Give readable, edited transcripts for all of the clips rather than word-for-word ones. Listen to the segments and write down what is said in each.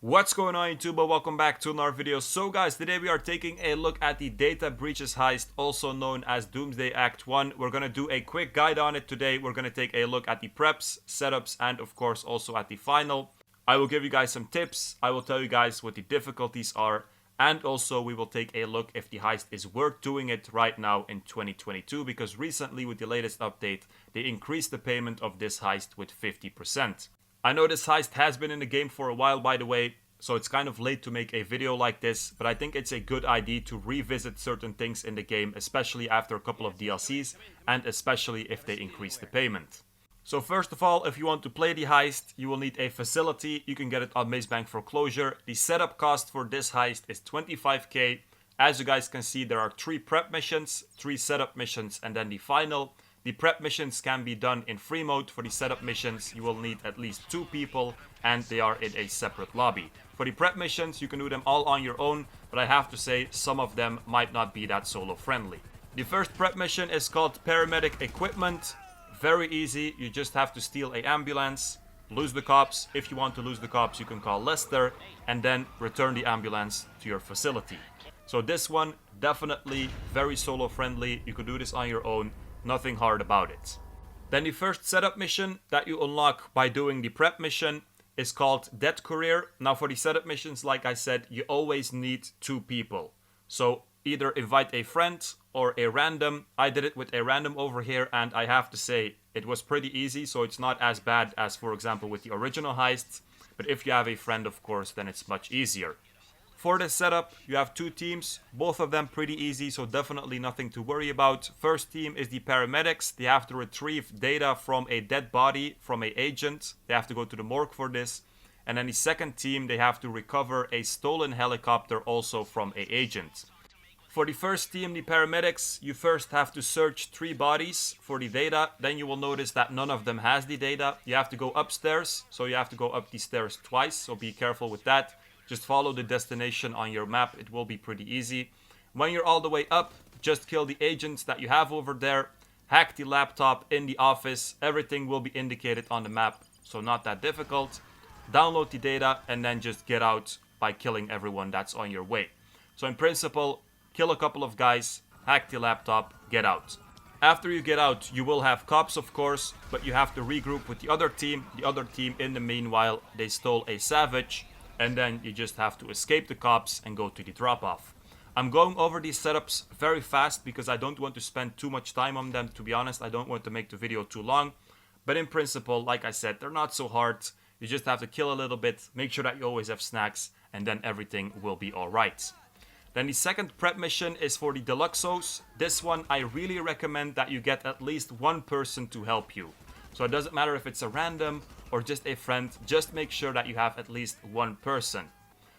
What's going on YouTube? Welcome back to another video. So guys, today we are taking a look at the Data Breaches Heist, also known as Doomsday Act 1. We're going to do a quick guide on it today. We're going to take a look at the preps, setups, and of course also at the final. I will give you guys some tips. I will tell you guys what the difficulties are. And also we will take a look if the heist is worth doing it right now in 2022. Because recently with the latest update, they increased the payment of this heist with 50%. I know this heist has been in the game for a while, by the way, so it's kind of late to make a video like this, but I think it's a good idea to revisit certain things in the game, especially after a couple of DLCs, and especially if they increase the payment. So first of all, if you want to play the heist, you will need a facility. You can get it on Maze Bank Foreclosure. The setup cost for this heist is 25k. As you guys can see, there are 3 prep missions, 3 setup missions, and then the final. The prep missions can be done in free mode. For the setup missions, you will need at least 2 people, and they are in a separate lobby. For the prep missions, you can do them all on your own, but I have to say, some of them might not be that solo friendly. The first prep mission is called Paramedic Equipment. Very easy, you just have to steal an ambulance, lose the cops. If you want to lose the cops, you can call Lester, and then return the ambulance to your facility. So this one, definitely very solo friendly. You can do this on your own. Nothing hard about it. Then the first setup mission that you unlock by doing the prep mission is called Dead Courier. Now for the setup missions, like I said, you always need 2 people. So either invite a friend or a random. I did it with a random over here, and I have to say it was pretty easy, so it's not as bad as, for example, with the original heists. But if you have a friend, of course, then it's much easier. For this setup, you have 2 teams, both of them pretty easy, so definitely nothing to worry about. First team is the paramedics. They have to retrieve data from a dead body from an agent. They have to go to the morgue for this. And then the second team, they have to recover a stolen helicopter also from an agent. For the first team, the paramedics, you first have to search 3 bodies for the data. Then you will notice that none of them has the data. You have to go upstairs, so you have to go up the stairs twice, so be careful with that. Just follow the destination on your map. It will be pretty easy. When you're all the way up, just kill the agents that you have over there. Hack the laptop in the office. Everything will be indicated on the map, so not that difficult. Download the data and then just get out by killing everyone that's on your way. So in principle, kill a couple of guys, hack the laptop, get out. After you get out, you will have cops, of course, but you have to regroup with the other team. The other team, in the meanwhile, they stole a savage. And then you just have to escape the cops and go to the drop-off. I'm going over these setups very fast because I don't want to spend too much time on them, to be honest. I don't want to make the video too long. But in principle, like I said, they're not so hard. You just have to kill a little bit, make sure that you always have snacks, and then everything will be alright. Then the second prep mission is for the deluxos. This one, I really recommend that you get at least 1 person to help you. So it doesn't matter if it's a random or just a friend, just make sure that you have at least 1 person.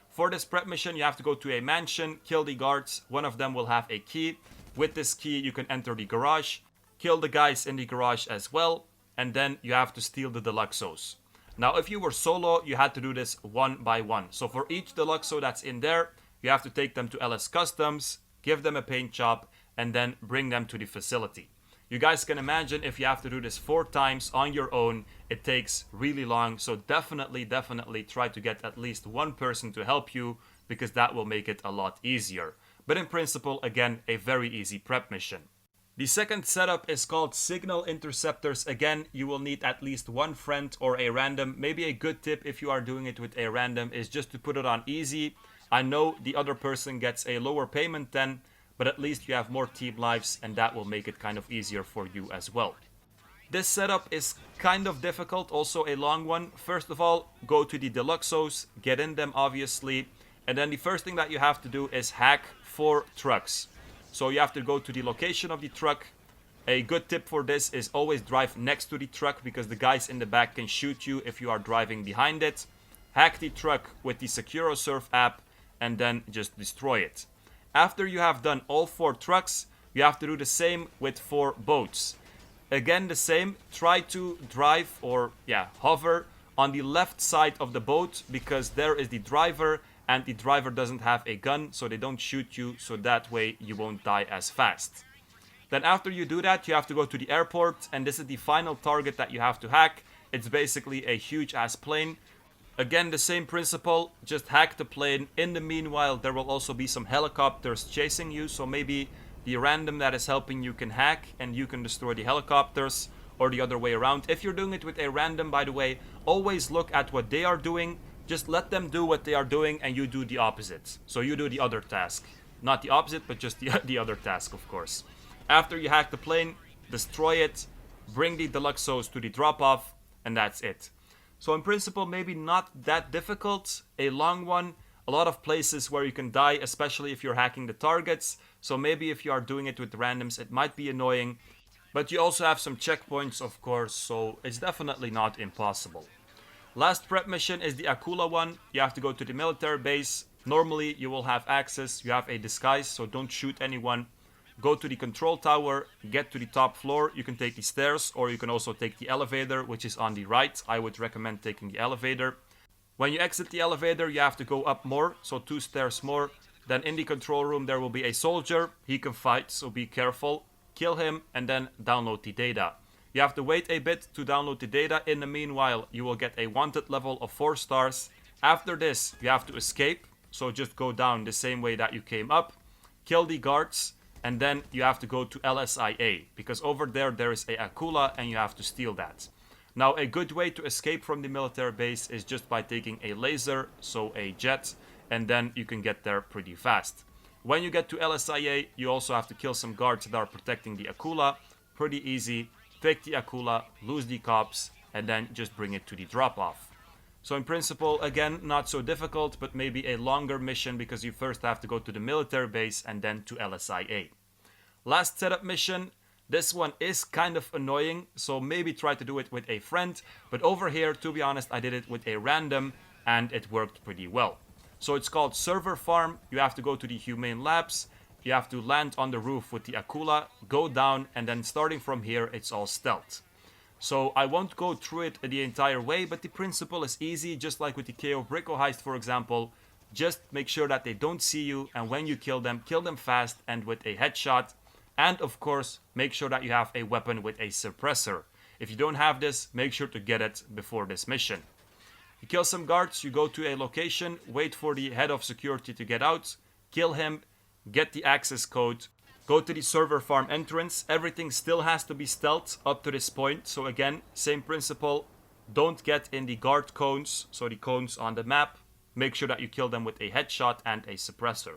For this prep mission, you have to go to a mansion, kill the guards. One of them will have a key. With this key, you can enter the garage, kill the guys in the garage as well, and then you have to steal the deluxos. Now, if you were solo, you had to do this 1 by 1. So for each deluxo that's in there, you have to take them to LS Customs, give them a paint job, and then bring them to the facility. You guys can imagine if you have to do this 4 times on your own, it takes really long. So definitely try to get at least 1 person to help you, because that will make it a lot easier. But in principle, again, a very easy prep mission. The second setup is called Signal Interceptors. Again, you will need at least 1 friend or a random. Maybe a good tip if you are doing it with a random is just to put it on easy. I know the other person gets a lower payment then, but at least you have more team lives, and that will make it kind of easier for you as well. This setup is kind of difficult, also a long one. First of all, go to the deluxos, get in them obviously, and then the first thing that you have to do is hack 4 trucks. So you have to go to the location of the truck. A good tip for this is always drive next to the truck, because the guys in the back can shoot you if you are driving behind it. Hack the truck with the SecuroSurf app, and then just destroy it. After you have done all 4 trucks, you have to do the same with 4 boats. Again, the same. Try to drive or hover on the left side of the boat, because there is the driver, and the driver doesn't have a gun, so they don't shoot you, so that way you won't die as fast. Then after you do that, you have to go to the airport, and this is the final target that you have to hack. It's basically a huge ass plane. Again, the same principle, just hack the plane. In the meanwhile, there will also be some helicopters chasing you, so maybe the random that is helping you can hack and you can destroy the helicopters, or the other way around. If you're doing it with a random, by the way, always look at what they are doing. Just let them do what they are doing and you do the opposite. So you do the other task. Not the opposite, but just the other task, of course. After you hack the plane, destroy it, bring the deluxos to the drop-off, and that's it. So in principle, maybe not that difficult. A long one. A lot of places where you can die, especially if you're hacking the targets. So maybe if you are doing it with randoms, it might be annoying. But you also have some checkpoints, of course, so it's definitely not impossible. Last prep mission is the Akula one. You have to go to the military base. Normally, you will have access. You have a disguise, so don't shoot anyone. Go to the control tower, get to the top floor. You can take the stairs, or you can also take the elevator, which is on the right. I would recommend taking the elevator. When you exit the elevator, you have to go up more, so 2 stairs more. Then in the control room, there will be a soldier. He can fight, so be careful. Kill him and then download the data. You have to wait a bit to download the data. In the meanwhile, you will get a wanted level of 4 stars. After this, you have to escape. So just go down the same way that you came up. Kill the guards. And then you have to go to LSIA. Because over there is a akula and you have to steal that. Now, a good way to escape from the military base is just by taking a laser, so a jet. And then you can get there pretty fast. When you get to LSIA, you also have to kill some guards that are protecting the akula. Pretty easy. Take the akula, lose the cops, and then just bring it to the drop-off. So in principle, again, not so difficult, but maybe a longer mission because you first have to go to the military base and then to LSIA. Last setup mission. This one is kind of annoying, so maybe try to do it with a friend. But over here, to be honest, I did it with a random and it worked pretty well. So it's called Server Farm. You have to go to the Humane Labs. You have to land on the roof with the akula, go down, and then starting from here, it's all stealth. So I won't go through it the entire way, but the principle is easy, just like with the KO Brico heist, for example. Just make sure that they don't see you, and when you kill them fast and with a headshot. And of course, make sure that you have a weapon with a suppressor. If you don't have this, make sure to get it before this mission. You kill some guards, you go to a location, wait for the head of security to get out, kill him, get the access code, go to the server farm entrance. Everything still has to be stealth up to this point. So again, same principle. Don't get in the guard cones, so the cones on the map. Make sure that you kill them with a headshot and a suppressor.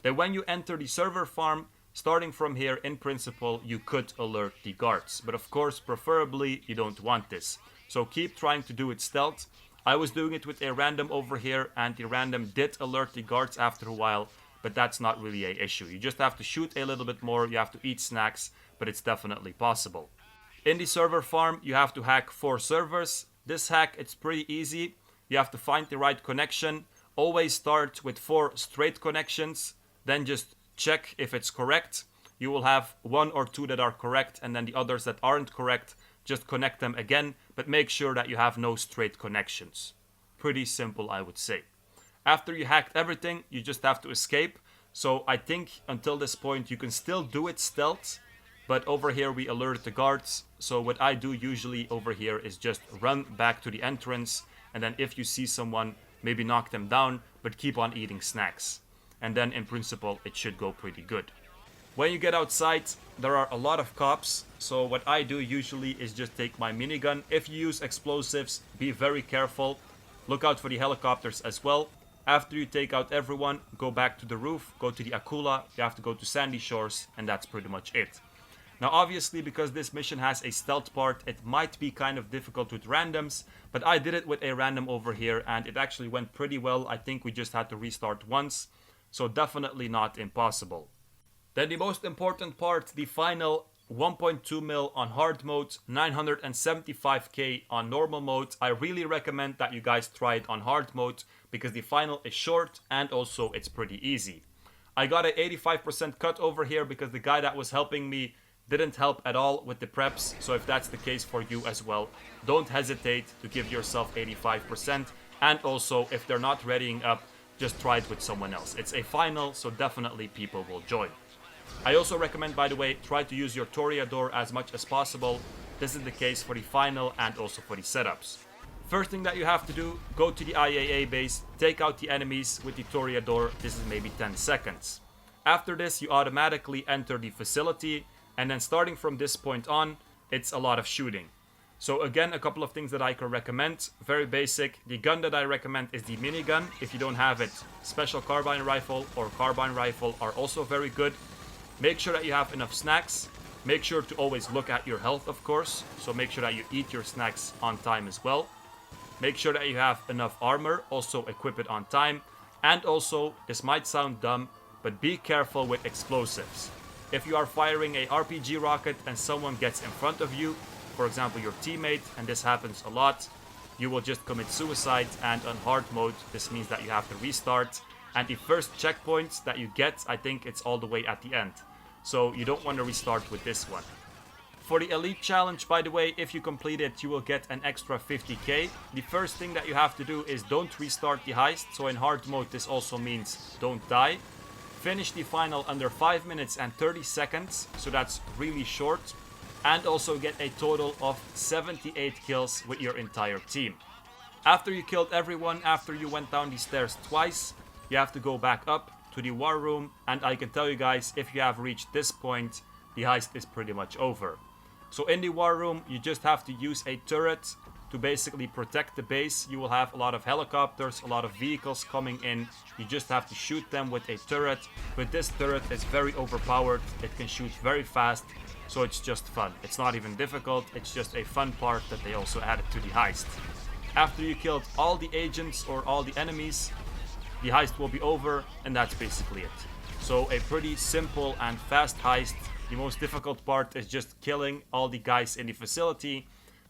Then when you enter the server farm, starting from here, in principle, you could alert the guards. But of course, preferably, you don't want this. So keep trying to do it stealth. I was doing it with a random over here, and the random did alert the guards after a while, but that's not really an issue. You just have to shoot a little bit more, you have to eat snacks, but it's definitely possible. In the server farm, you have to hack 4 servers. This hack, it's pretty easy. You have to find the right connection. Always start with 4 straight connections, then just check if it's correct. You will have 1 or 2 that are correct, and then the others that aren't correct, just connect them again, but make sure that you have no straight connections. Pretty simple, I would say. After you hacked everything, you just have to escape. So I think until this point, you can still do it stealth, but over here we alerted the guards. So what I do usually over here is just run back to the entrance, and then if you see someone, maybe knock them down, but keep on eating snacks. And then in principle, it should go pretty good. When you get outside, there are a lot of cops, so what I do usually is just take my minigun. If you use explosives, be very careful. Look out for the helicopters as well. After you take out everyone, go back to the roof, go to the akula, you have to go to Sandy Shores, and that's pretty much it. Now obviously, because this mission has a stealth part, it might be kind of difficult with randoms, but I did it with a random over here, and it actually went pretty well. I think we just had to restart once, so definitely not impossible. Then the most important part, the final 1.2 mil on hard mode, 975k on normal mode. I really recommend that you guys try it on hard mode because the final is short and also it's pretty easy. I got an 85% cut over here because the guy that was helping me didn't help at all with the preps. So if that's the case for you as well, don't hesitate to give yourself 85%. And also, if they're not readying up, just try it with someone else. It's a final, so definitely people will join. I also recommend, by the way, try to use your toreador as much as possible. This is the case for the final and also for the setups. First thing that you have to do, go to the IAA base, take out the enemies with the toreador. This is maybe 10 seconds. After this, you automatically enter the facility, and then starting from this point on, it's a lot of shooting. So again, a couple of things that I can recommend. Very basic. The gun that I recommend is the minigun. If you don't have it, special carbine rifle or carbine rifle are also very good. Make sure that you have enough snacks. Make sure to always look at your health, of course. So make sure that you eat your snacks on time as well. Make sure that you have enough armor. Also equip it on time. And also, this might sound dumb, but be careful with explosives. If you are firing a RPG rocket and someone gets in front of you, for example your teammate, and this happens a lot, you will just commit suicide, and on hard mode this means that you have to restart, and the first checkpoint that you get, I think it's all the way at the end, so you don't want to restart with this one. For the elite challenge, by the way, if you complete it, you will get an extra 50k. The first thing that you have to do is don't restart the heist, so in hard mode this also means don't die. Finish the final under 5 minutes and 30 seconds, so that's really short. And also get a total of 78 kills with your entire team. After you killed everyone, after you went down the stairs twice, you have to go back up to the war room. And I can tell you guys, if you have reached this point, the heist is pretty much over. So in the war room, you just have to use a turret to basically protect the base. You will have a lot of helicopters, a lot of vehicles coming in. You just have to shoot them with a turret. But this turret is very overpowered. It can shoot very fast. So it's just fun. It's not even difficult. It's just a fun part that they also added to the heist. After you killed all the agents or all the enemies, the heist will be over, and that's basically it. So a pretty simple and fast heist. The most difficult part is just killing all the guys in the facility.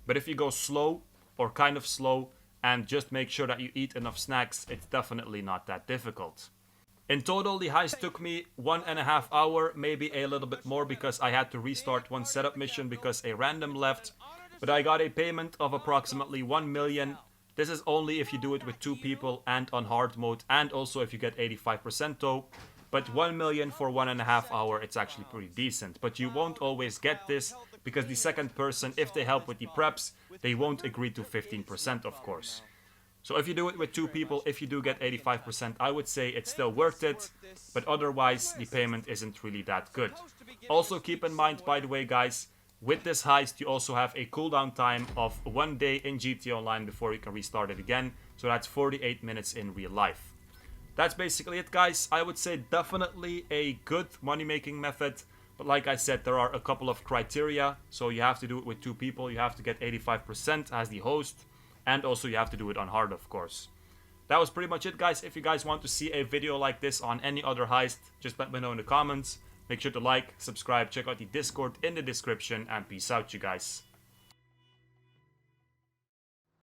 But if you go slow or kind of slow and just make sure that you eat enough snacks, it's definitely not that difficult. In total, the heist took me 1.5 hours, maybe a little bit more, because I had to restart one setup mission because a random left. But I got a payment of approximately 1 million. This is only if you do it with 2 people and on hard mode, and also if you get 85% though. But 1 million for 1.5 hours, it's actually pretty decent. But you won't always get this, because the second person, if they help with the preps, they won't agree to 15%, of course. So if you do it with 2 people, if you do get 85%, I would say it's still worth it. But otherwise, the payment isn't really that good. Also keep in mind, by the way, guys, with this heist, you also have a cooldown time of 1 day in GTA Online before you can restart it again. So that's 48 minutes in real life. That's basically it, guys. I would say definitely a good money-making method. But like I said, there are a couple of criteria. So you have to do it with 2 people. You have to get 85% as the host. And also you have to do it on hard, of course. That was pretty much it, guys. If you guys want to see a video like this on any other heist, just let me know in the comments. Make sure to like, subscribe, check out the Discord in the description, and peace out, you guys.